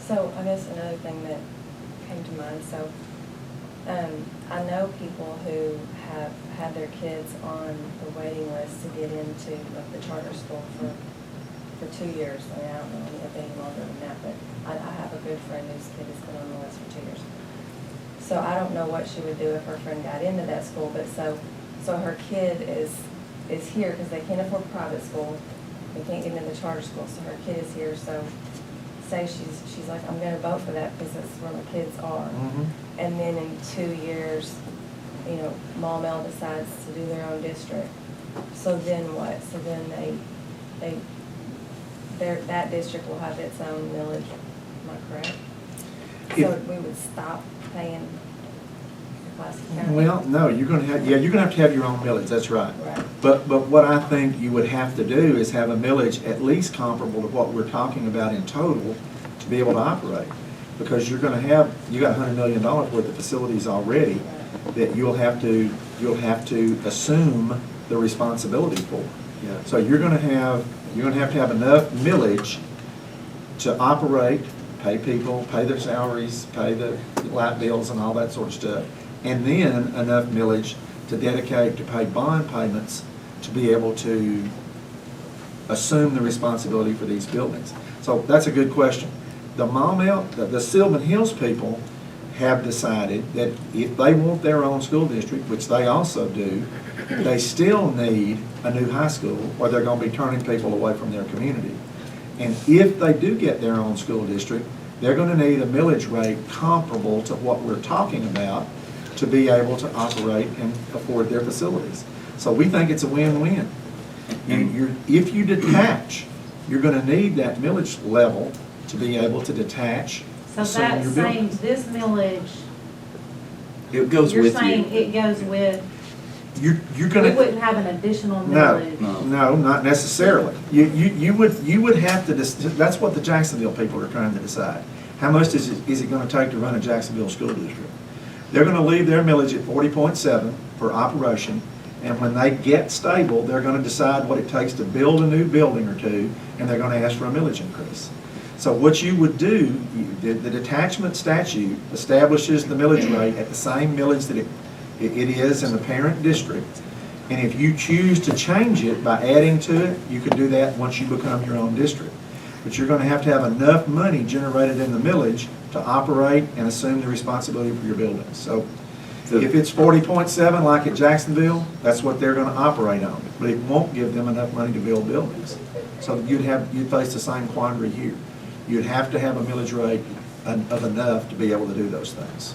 So I guess another thing that came to mind, so I know people who have had their kids on the waiting list to get into like the charter school for 2 years. I mean, I don't know if any longer than that, but I have a good friend whose kid has been on the list for 2 years. So I don't know what she would do if her friend got into that school, but so her kid is here because they can't afford private school. They can't get into the charter school, so her kid is here. So say she's like, I'm going to vote for that because that's where my kids are. Mm-hmm. And then in 2 years, you know, Maumelle decides to do their own district. So then what? So then that district will have its own millage. Am I correct? So we would stop paying Pulaski County? Well, no, you're going to have to have your own millage, that's right. Right. But what I think you would have to do is have a millage at least comparable to what we're talking about in total to be able to operate. Because you got $100 million worth of facilities already that you'll have to assume the responsibility for. Yeah. So you're going to have to have enough millage to operate, pay people, pay their salaries, pay the light bills and all that sort of stuff, and then enough millage to dedicate to pay bond payments to be able to assume the responsibility for these buildings. So that's a good question. The Maumelle, the Sylvan Hills people have decided that if they want their own school district, which they also do, they still need a new high school or they're going to be turning people away from their community. And if they do get their own school district, they're going to need a millage rate comparable to what we're talking about to be able to operate and afford their facilities. So we think it's a win-win. If you detach, you're going to need that millage level to be able to detach. So that's saying this millage, It goes you're with saying you. it goes with, You're we going to. wouldn't have an additional millage? No, not necessarily. You would have to, that's what the Jacksonville people are trying to decide. How much is it going to take to run a Jacksonville school district? They're going to leave their millage at 40.7 for operation, and when they get stable, they're going to decide what it takes to build a new building or two, and they're going to ask for a millage increase. So what you would do, the detachment statute establishes the millage rate at the same millage that it is in the parent district. And if you choose to change it by adding to it, you can do that once you become your own district. But you're going to have enough money generated in the millage to operate and assume the responsibility for your buildings. So if it's 40.7 like at Jacksonville, that's what they're going to operate on. But it won't give them enough money to build buildings. So you'd face the same quandary here. You'd have to have a millage rate of enough to be able to do those things.